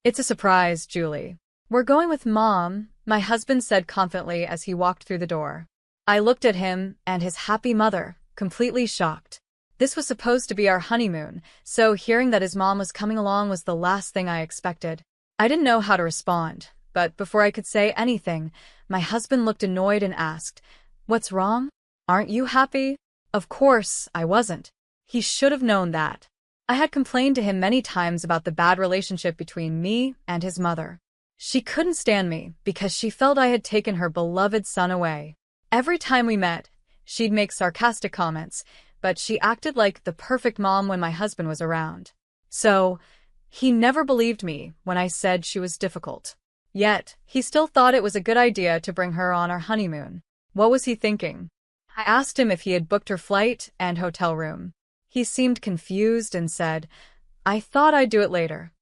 It's a surprise, Julie. We're going with Mom, my husband said confidently as he walked through the door. I looked at him and his happy mother, completely shocked. This was supposed to be our honeymoon, so hearing that his mom was coming along was the last thing I expected. I didn't know how to respond, but before I could say anything, my husband looked annoyed and asked, "What's wrong? Aren't you happy?" Of course, I wasn't. He should have known that. I had complained to him many times about the bad relationship between me and his mother. She couldn't stand me because she felt I had taken her beloved son away. Every time we met, she'd make sarcastic comments, but she acted like the perfect mom when my husband was around. So, he never believed me when I said she was difficult. Yet, he still thought it was a good idea to bring her on our honeymoon. What was he thinking? I asked him if he had booked her flight and hotel room. He seemed confused and said, "I thought I'd do it later."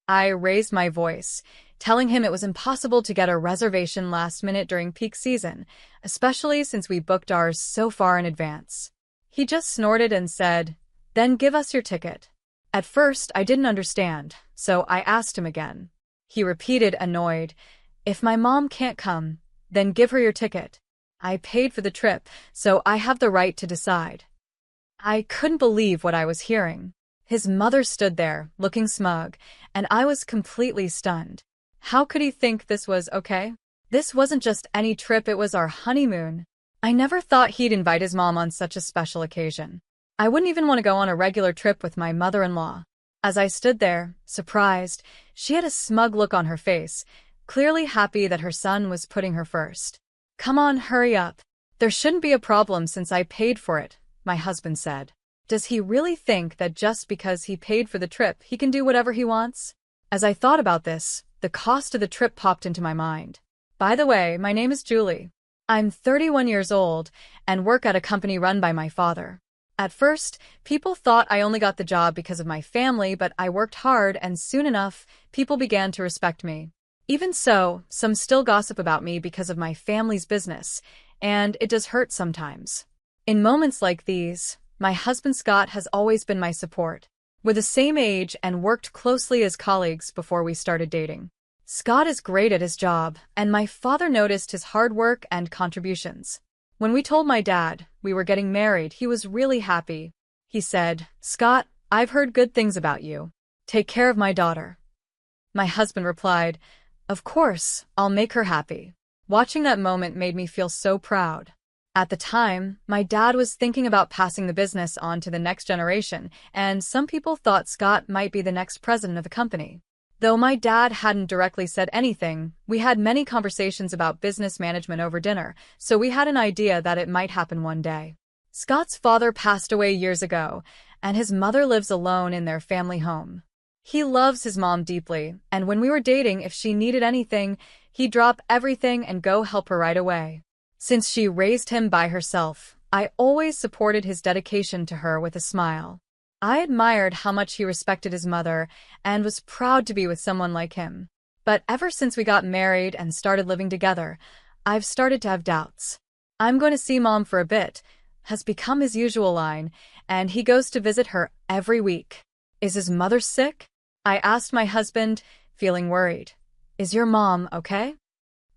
I raised my voice, telling him it was impossible to get a reservation last minute during peak season, especially since we booked ours so far in advance. He just snorted and said, "Then give us your ticket." At first, I didn't understand, so I asked him again. He repeated, annoyed, "If my mom can't come, then give her your ticket. I paid for the trip, so I have the right to decide." I couldn't believe what I was hearing. His mother stood there, looking smug, and I was completely stunned. How could he think this was okay? This wasn't just any trip, it was our honeymoon. I never thought he'd invite his mom on such a special occasion. I wouldn't even want to go on a regular trip with my mother-in-law. As I stood there, surprised, she had a smug look on her face, clearly happy that her son was putting her first. "Come on, hurry up. There shouldn't be a problem since I paid for it," my husband said. Does he really think that just because he paid for the trip, he can do whatever he wants? As I thought about this, the cost of the trip popped into my mind. By the way, my name is Julie. I'm 31 years old and work at a company run by my father. At first, people thought I only got the job because of my family, but I worked hard and soon enough, people began to respect me. Even so, some still gossip about me because of my family's business, and it does hurt sometimes. In moments like these, my husband Scott has always been my support. We're the same age and worked closely as colleagues before we started dating. Scott is great at his job, and my father noticed his hard work and contributions. When we told my dad we were getting married, he was really happy. He said, "Scott, I've heard good things about you. Take care of my daughter." My husband replied, "Of course, I'll make her happy." Watching that moment made me feel so proud. At the time, my dad was thinking about passing the business on to the next generation, and some people thought Scott might be the next president of the company. Though my dad hadn't directly said anything, we had many conversations about business management over dinner, so we had an idea that it might happen one day. Scott's father passed away years ago, and his mother lives alone in their family home. He loves his mom deeply, and when we were dating, if she needed anything, he'd drop everything and go help her right away. Since she raised him by herself, I always supported his dedication to her with a smile. I admired how much he respected his mother and was proud to be with someone like him. But ever since we got married and started living together, I've started to have doubts. "I'm going to see Mom for a bit," has become his usual line, and he goes to visit her every week. Is his mother sick? I asked my husband, feeling worried. "Is your mom okay?"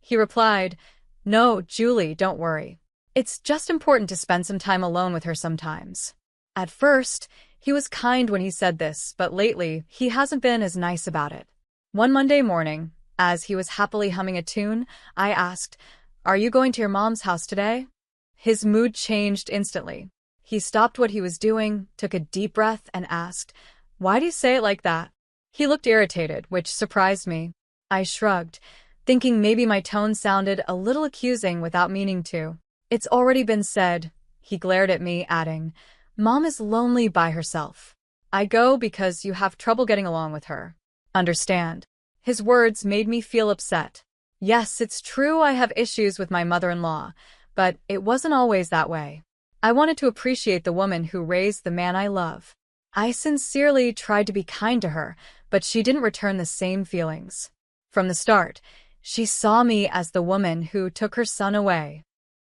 He replied, "No, Julie, don't worry. It's just important to spend some time alone with her sometimes." At first, he was kind when he said this, but lately, he hasn't been as nice about it. One Monday morning, as he was happily humming a tune, I asked, "Are you going to your mom's house today?" His mood changed instantly. He stopped what he was doing, took a deep breath, and asked, "Why do you say it like that?" He looked irritated, which surprised me. I shrugged, thinking maybe my tone sounded a little accusing without meaning to. "It's already been said." He glared at me, adding, "Mom is lonely by herself. I go because you have trouble getting along with her. Understand?" His words made me feel upset. Yes, it's true I have issues with my mother-in-law, but it wasn't always that way. I wanted to appreciate the woman who raised the man I love. I sincerely tried to be kind to her, but she didn't return the same feelings. From the start, she saw me as the woman who took her son away.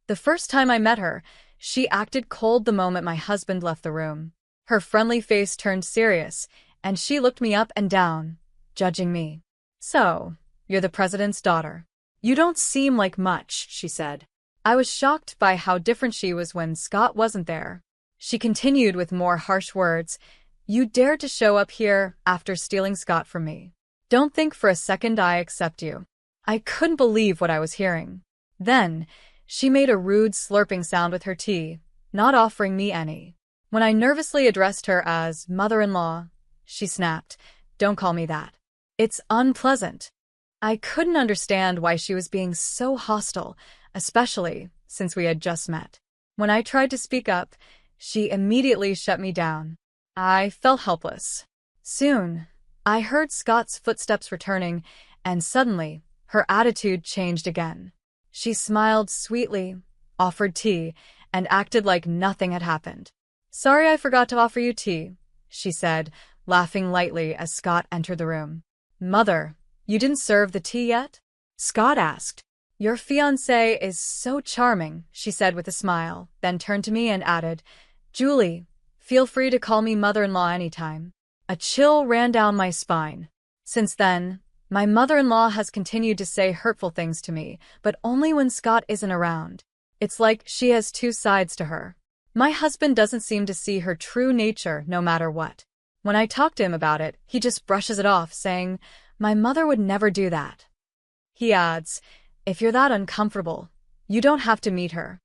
The first time I met her, she acted cold the moment my husband left the room. Her friendly face turned serious, and she looked me up and down, judging me. So, you're the president's daughter. You don't seem like much, she said. I was shocked by how different she was when Scott wasn't there. She continued with more harsh words. You dared to show up here after stealing Scott from me. Don't think for a second I accept you. I couldn't believe what I was hearing. Then, she made a rude slurping sound with her tea, not offering me any. When I nervously addressed her as mother-in-law, she snapped, Don't call me that. It's unpleasant. I couldn't understand why she was being so hostile, especially since we had just met. When I tried to speak up, she immediately shut me down. I felt helpless. Soon, I heard Scott's footsteps returning, and suddenly, her attitude changed again. She smiled sweetly, offered tea, and acted like nothing had happened. Sorry I forgot to offer you tea, she said, laughing lightly as Scott entered the room. Mother, you didn't serve the tea yet? Scott asked. Your fiancé is so charming, she said with a smile, then turned to me and added, Julie, feel free to call me mother-in-law anytime. A chill ran down my spine. Since then, my mother-in-law has continued to say hurtful things to me, but only when Scott isn't around. It's like she has two sides to her. My husband doesn't seem to see her true nature no matter what. When I talk to him about it, he just brushes it off, saying, My mother would never do that. He adds, If you're that uncomfortable, you don't have to meet her.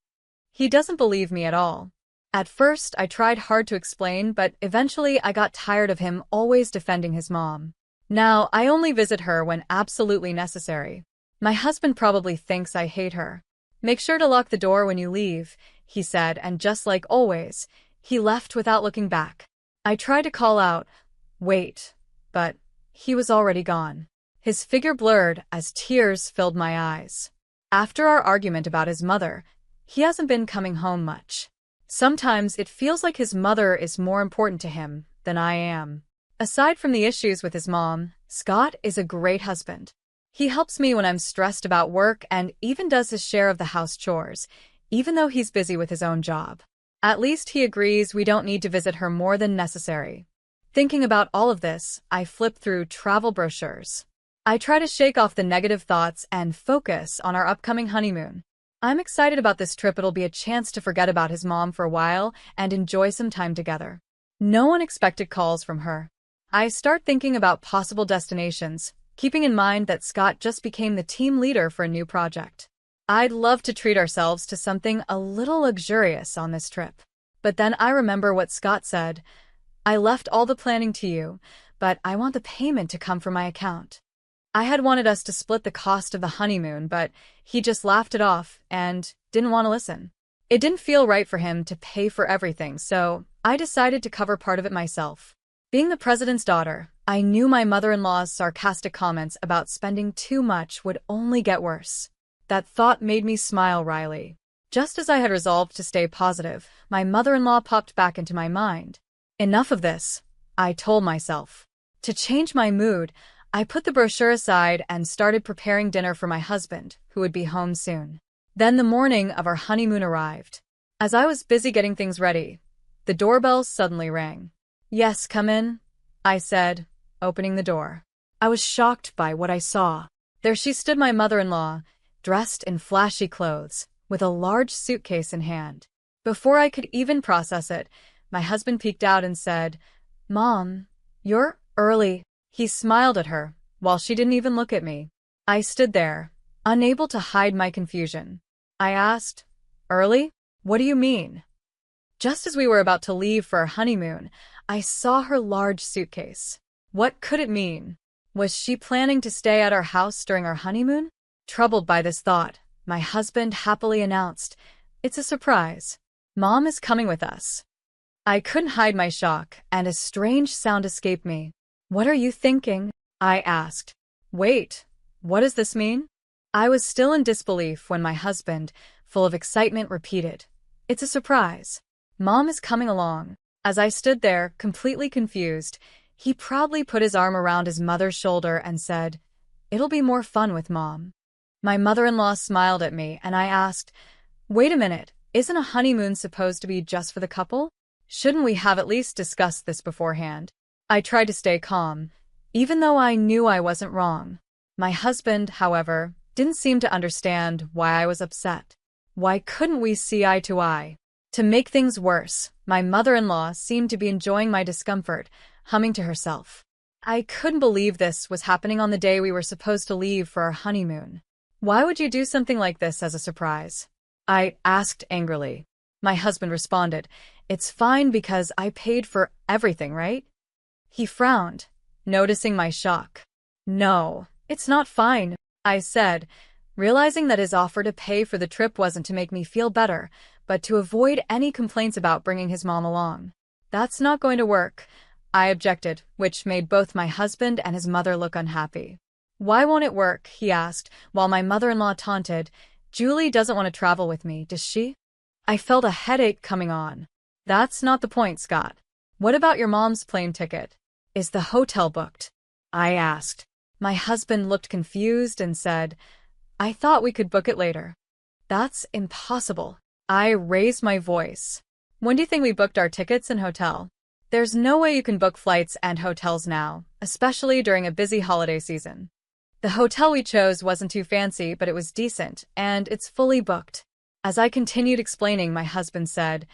He doesn't believe me at all. At first, I tried hard to explain, but eventually I got tired of him always defending his mom. Now, I only visit her when absolutely necessary. My husband probably thinks I hate her. Make sure to lock the door when you leave, he said, and just like always, he left without looking back. I tried to call out, Wait, but he was already gone. His figure blurred as tears filled my eyes. After our argument about his mother, he hasn't been coming home much. Sometimes it feels like his mother is more important to him than I am. Aside from the issues with his mom, Scott is a great husband. He helps me when I'm stressed about work and even does his share of the house chores, even though he's busy with his own job. At least he agrees we don't need to visit her more than necessary. Thinking about all of this, I flip through travel brochures. I try to shake off the negative thoughts and focus on our upcoming honeymoon. I'm excited about this trip. It'll be a chance to forget about his mom for a while and enjoy some time together. No unexpected calls from her. I start thinking about possible destinations, keeping in mind that Scott just became the team leader for a new project. I'd love to treat ourselves to something a little luxurious on this trip. But then I remember what Scott said. I left all the planning to you, but I want the payment to come from my account. I had wanted us to split the cost of the honeymoon, but he just laughed it off and didn't want to listen. It didn't feel right for him to pay for everything, so I decided to cover part of it myself. Being the president's daughter, I knew my mother-in-law's sarcastic comments about spending too much would only get worse. That thought made me smile wryly. Just as I had resolved to stay positive, my mother-in-law popped back into my mind. Enough of this, I told myself. To change my mood, I put the brochure aside and started preparing dinner for my husband, who would be home soon. Then the morning of our honeymoon arrived. As I was busy getting things ready, the doorbell suddenly rang. Yes, come in, I said, opening the door. I was shocked by what I saw. There she stood, my mother-in-law, dressed in flashy clothes, with a large suitcase in hand. Before I could even process it, my husband peeked out and said, Mom, you're early. He smiled at her, while she didn't even look at me. I stood there, unable to hide my confusion. I asked, Early? What do you mean? Just as we were about to leave for our honeymoon, I saw her large suitcase. What could it mean? Was she planning to stay at our house during our honeymoon? Troubled by this thought, my husband happily announced, It's a surprise. Mom is coming with us. I couldn't hide my shock, and a strange sound escaped me. What are you thinking? I asked. Wait, what does this mean? I was still in disbelief when my husband, full of excitement, repeated, It's a surprise. Mom is coming along. As I stood there, completely confused, he proudly put his arm around his mother's shoulder and said, It'll be more fun with Mom. My mother-in-law smiled at me, and I asked, Wait a minute, isn't a honeymoon supposed to be just for the couple? Shouldn't we have at least discussed this beforehand? I tried to stay calm, even though I knew I wasn't wrong. My husband, however, didn't seem to understand why I was upset. Why couldn't we see eye to eye? To make things worse, my mother-in-law seemed to be enjoying my discomfort, humming to herself. I couldn't believe this was happening on the day we were supposed to leave for our honeymoon. Why would you do something like this as a surprise? I asked angrily. My husband responded, "It's fine because I paid for everything, right?" He frowned, noticing my shock. "No, it's not fine," I said, realizing that his offer to pay for the trip wasn't to make me feel better, but to avoid any complaints about bringing his mom along. "That's not going to work," I objected, which made both my husband and his mother look unhappy. "Why won't it work?" he asked, while my mother-in-law taunted, "Julie doesn't want to travel with me, does she?" I felt a headache coming on. "That's not the point, Scott. What about your mom's plane ticket? Is the hotel booked?" I asked. My husband looked confused and said, "I thought we could book it later." "That's impossible." I raised my voice. "When do you think we booked our tickets and hotel? There's no way you can book flights and hotels now, especially during a busy holiday season." The hotel we chose wasn't too fancy, but it was decent, and it's fully booked. As I continued explaining, my husband said,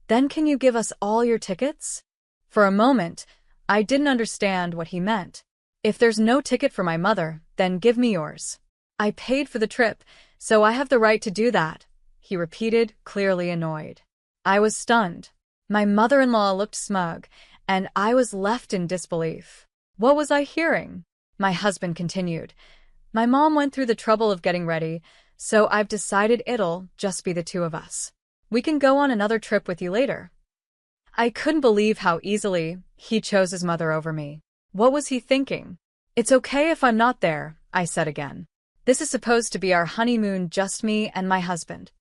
"Then can you give us all your tickets?" For a moment, I didn't understand what he meant. "If there's no ticket for my mother, then give me yours. I paid for the trip, so I have the right to do that," he repeated, clearly annoyed. I was stunned. My mother-in-law looked smug, and I was left in disbelief. What was I hearing? My husband continued, "My mom went through the trouble of getting ready, so I've decided it'll just be the two of us. We can go on another trip with you later." I couldn't believe how easily he chose his mother over me. What was he thinking? "It's okay if I'm not there," I said again. "This is supposed to be our honeymoon, just me and my husband."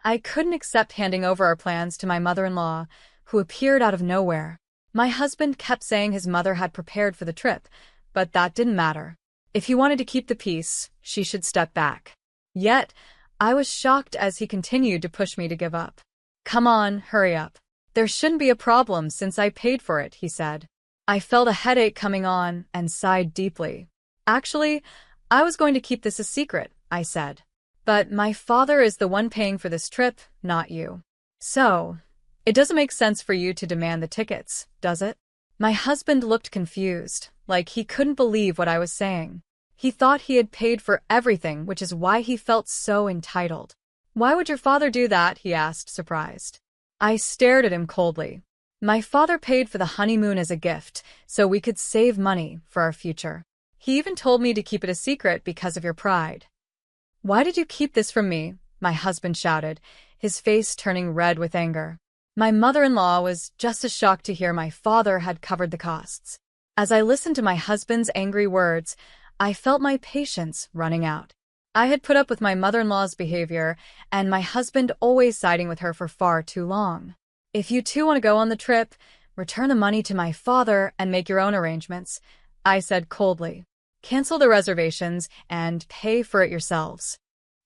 I couldn't accept handing over our plans to my mother-in-law, who appeared out of nowhere. My husband kept saying his mother had prepared for the trip, but that didn't matter. If he wanted to keep the peace, she should step back. Yet, I was shocked as he continued to push me to give up. "Come on, hurry up. There shouldn't be a problem since I paid for it," he said. I felt a headache coming on and sighed deeply. "Actually, I was going to keep this a secret," I said. "But my father is the one paying for this trip, not you. So, it doesn't make sense for you to demand the tickets, does it?" My husband looked confused, like he couldn't believe what I was saying. He thought he had paid for everything, which is why he felt so entitled. "Why would your father do that?" he asked, surprised. I stared at him coldly. "My father paid for the honeymoon as a gift, so we could save money for our future. He even told me to keep it a secret because of your pride." "Why did you keep this from me?" my husband shouted, his face turning red with anger. My mother-in-law was just as shocked to hear my father had covered the costs. As I listened to my husband's angry words, I felt my patience running out. I had put up with my mother-in-law's behavior, and my husband always siding with her for far too long. "If you two want to go on the trip, return the money to my father and make your own arrangements," I said coldly. "Cancel the reservations and pay for it yourselves."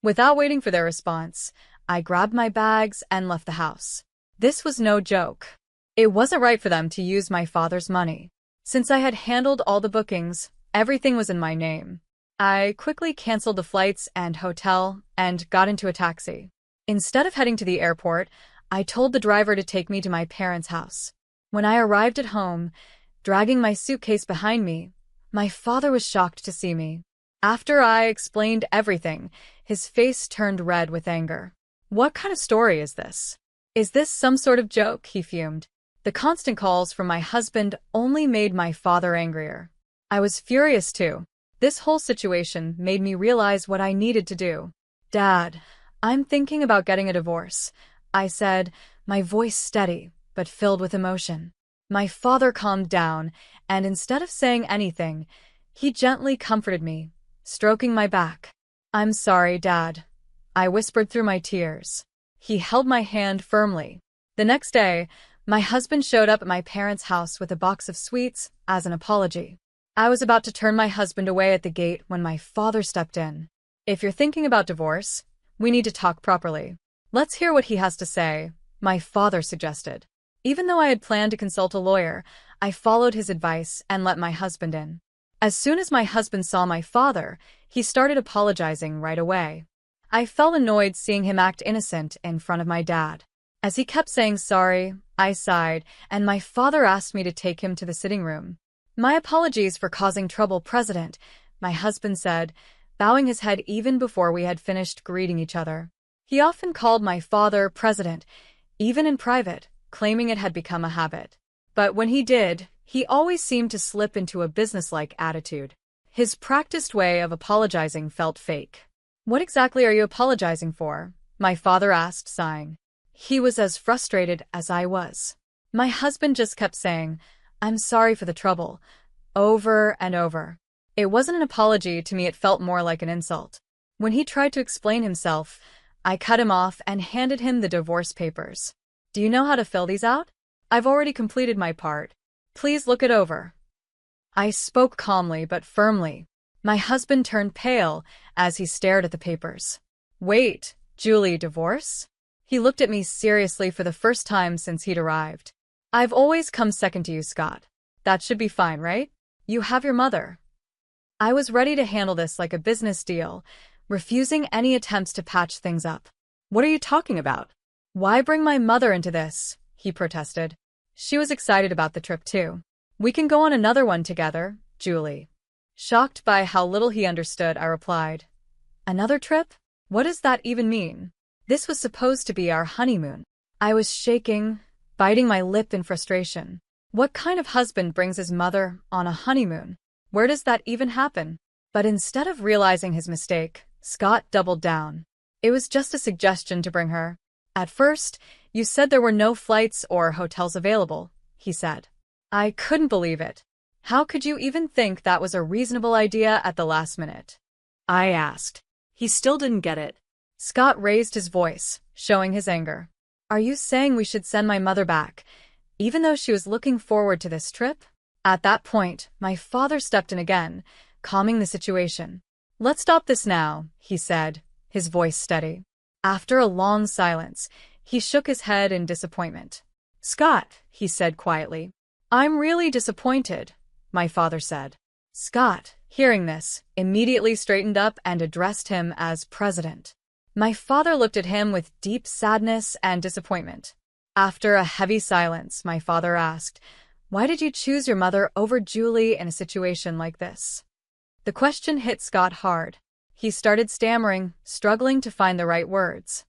Without waiting for their response, I grabbed my bags and left the house. This was no joke. It wasn't right for them to use my father's money. Since I had handled all the bookings, everything was in my name. I quickly canceled the flights and hotel and got into a taxi. Instead of heading to the airport, I told the driver to take me to my parents' house. When I arrived at home, dragging my suitcase behind me, my father was shocked to see me. After I explained everything, his face turned red with anger. "What kind of story is this? Is this some sort of joke?" he fumed. The constant calls from my husband only made my father angrier. I was furious too. This whole situation made me realize what I needed to do. "Dad, I'm thinking about getting a divorce," I said, my voice steady but filled with emotion. My father calmed down, and instead of saying anything, he gently comforted me, stroking my back. "I'm sorry, Dad," I whispered through my tears. He held my hand firmly. The next day, my husband showed up at my parents' house with a box of sweets as an apology. I was about to turn my husband away at the gate when my father stepped in. "If you're thinking about divorce, we need to talk properly. Let's hear what he has to say," my father suggested. Even though I had planned to consult a lawyer, I followed his advice and let my husband in. As soon as my husband saw my father, he started apologizing right away. I felt annoyed seeing him act innocent in front of my dad. As he kept saying sorry, I sighed, and my father asked me to take him to the sitting room. My apologies for causing trouble, President, my husband said, bowing his head even before we had finished greeting each other. He often called my father President, even in private, claiming it had become a habit. But when he did, he always seemed to slip into a businesslike attitude. His practiced way of apologizing felt fake. What exactly are you apologizing for? My father asked, sighing. He was as frustrated as I was. My husband just kept saying, I'm sorry for the trouble, over and over. It wasn't an apology to me, it felt more like an insult. When he tried to explain himself, I cut him off and handed him the divorce papers. Do you know how to fill these out? I've already completed my part. Please look it over. I spoke calmly but firmly. My husband turned pale as he stared at the papers. Wait, Julie, divorce? He looked at me seriously for the first time since he'd arrived. I've always come second to you, Scott. That should be fine, right? You have your mother. I was ready to handle this like a business deal, refusing any attempts to patch things up. What are you talking about? Why bring my mother into this? He protested. She was excited about the trip too. We can go on another one together, Julie. Shocked by how little he understood, I replied. Another trip? What does that even mean? This was supposed to be our honeymoon. I was shaking, biting my lip in frustration. What kind of husband brings his mother on a honeymoon? Where does that even happen? But instead of realizing his mistake, Scott doubled down. It was just a suggestion to bring her. At first, you said there were no flights or hotels available, he said. I couldn't believe it. How could you even think that was a reasonable idea at the last minute? I asked. He still didn't get it. Scott raised his voice, showing his anger. Are you saying we should send my mother back, even though she was looking forward to this trip? At that point, my father stepped in again, calming the situation. Let's stop this now, he said, his voice steady. After a long silence, he shook his head in disappointment. Scott, he said quietly. I'm really disappointed, my father said. Scott, hearing this, immediately straightened up and addressed him as President. My father looked at him with deep sadness and disappointment. After a heavy silence, my father asked, Why did you choose your mother over Julie in a situation like this? The question hit Scott hard. He started stammering, struggling to find the right words.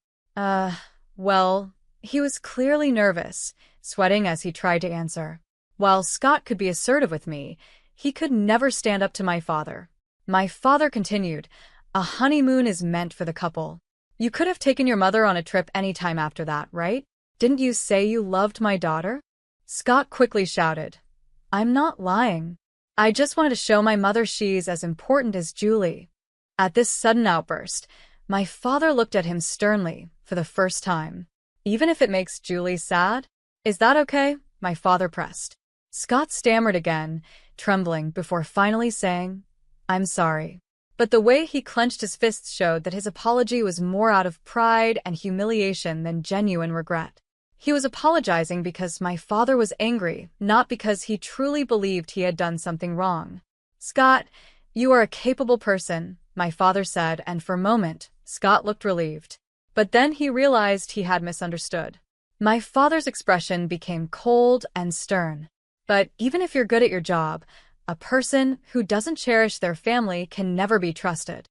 Well, he was clearly nervous, sweating as he tried to answer. While Scott could be assertive with me, he could never stand up to my father. My father continued, A honeymoon is meant for the couple. You could have taken your mother on a trip any time after that, right? Didn't you say you loved my daughter? Scott quickly shouted, I'm not lying. I just wanted to show my mother she's as important as Julie. At this sudden outburst, my father looked at him sternly for the first time. Even if it makes Julie sad? Is that okay? My father pressed. Scott stammered again, trembling before finally saying, I'm sorry. But the way he clenched his fists showed that his apology was more out of pride and humiliation than genuine regret. He was apologizing because my father was angry, not because he truly believed he had done something wrong. Scott, you are a capable person, my father said, and for a moment, Scott looked relieved. But then he realized he had misunderstood. My father's expression became cold and stern. But even if you're good at your job, a person who doesn't cherish their family can never be trusted.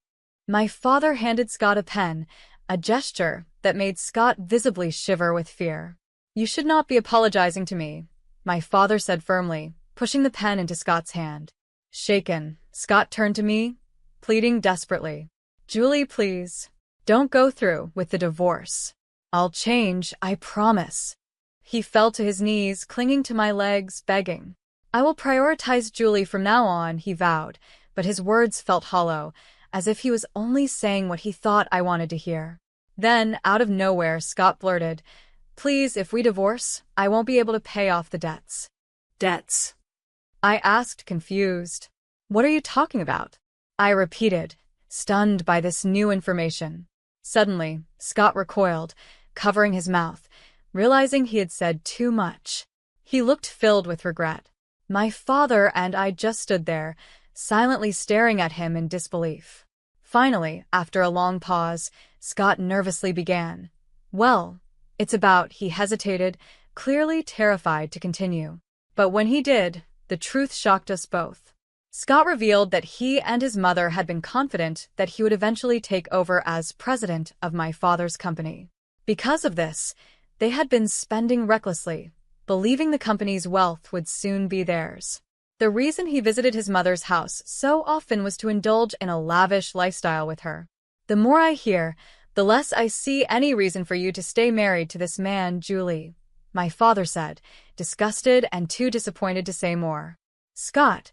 My father handed Scott a pen, a gesture that made Scott visibly shiver with fear. You should not be apologizing to me, my father said firmly, pushing the pen into Scott's hand. Shaken, Scott turned to me, pleading desperately. Julie, please, don't go through with the divorce. I'll change, I promise. He fell to his knees, clinging to my legs, begging. I will prioritize Julie from now on, he vowed, but his words felt hollow, as if he was only saying what he thought I wanted to hear. Then, out of nowhere, Scott blurted, Please, if we divorce, I won't be able to pay off the debts. Debts? I asked, confused. What are you talking about? I repeated, stunned by this new information. Suddenly, Scott recoiled, covering his mouth, realizing he had said too much. He looked filled with regret. My father and I just stood there, silently staring at him in disbelief. Finally, after a long pause, Scott nervously began. "Well, it's about," he hesitated, clearly terrified to continue. But when he did, the truth shocked us both. Scott revealed that he and his mother had been confident that he would eventually take over as president of my father's company. Because of this, they had been spending recklessly, believing the company's wealth would soon be theirs. The reason he visited his mother's house so often was to indulge in a lavish lifestyle with her. "The more I hear, the less I see any reason for you to stay married to this man, Julie," my father said, disgusted and too disappointed to say more. Scott,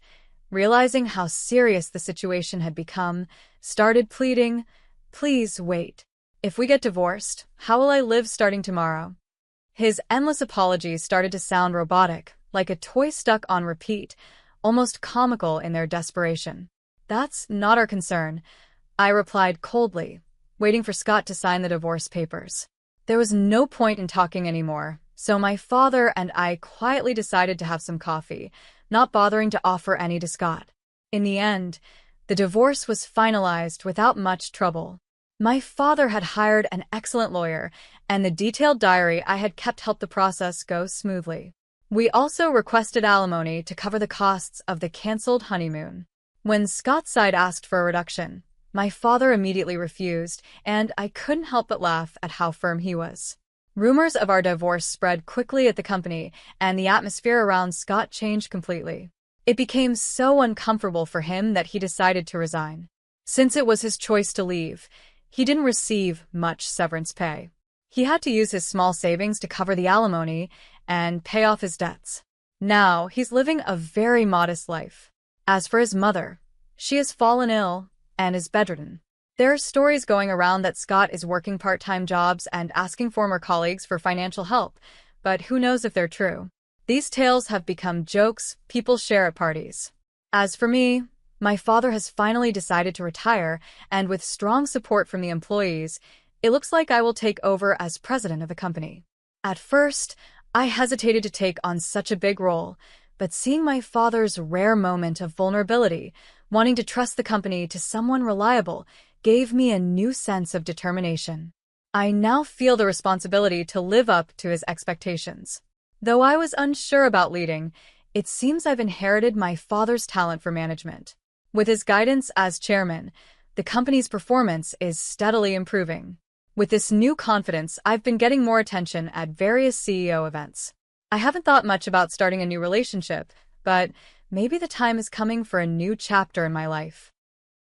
realizing how serious the situation had become, started pleading, "Please wait. If we get divorced, how will I live starting tomorrow?" His endless apologies started to sound robotic, like a toy stuck on repeat, almost comical in their desperation. "That's not our concern," I replied coldly, waiting for Scott to sign the divorce papers. There was no point in talking anymore, so my father and I quietly decided to have some coffee, not bothering to offer any to Scott. In the end, the divorce was finalized without much trouble. My father had hired an excellent lawyer, and the detailed diary I had kept helped the process go smoothly. We also requested alimony to cover the costs of the canceled honeymoon. When Scott's side asked for a reduction, my father immediately refused, and I couldn't help but laugh at how firm he was. Rumors of our divorce spread quickly at the company, and the atmosphere around Scott changed completely. It became so uncomfortable for him that he decided to resign. Since it was his choice to leave, he didn't receive much severance pay. He had to use his small savings to cover the alimony and pay off his debts. Now, he's living a very modest life. As for his mother, she has fallen ill and is bedridden. There are stories going around that Scott is working part-time jobs and asking former colleagues for financial help, but who knows if they're true. These tales have become jokes people share at parties. As for me, my father has finally decided to retire, and with strong support from the employees, it looks like I will take over as president of the company. At first, I hesitated to take on such a big role, but seeing my father's rare moment of vulnerability, wanting to trust the company to someone reliable, gave me a new sense of determination. I now feel the responsibility to live up to his expectations. Though I was unsure about leading, it seems I've inherited my father's talent for management. With his guidance as chairman, the company's performance is steadily improving. With this new confidence, I've been getting more attention at various CEO events. I haven't thought much about starting a new relationship, but maybe the time is coming for a new chapter in my life.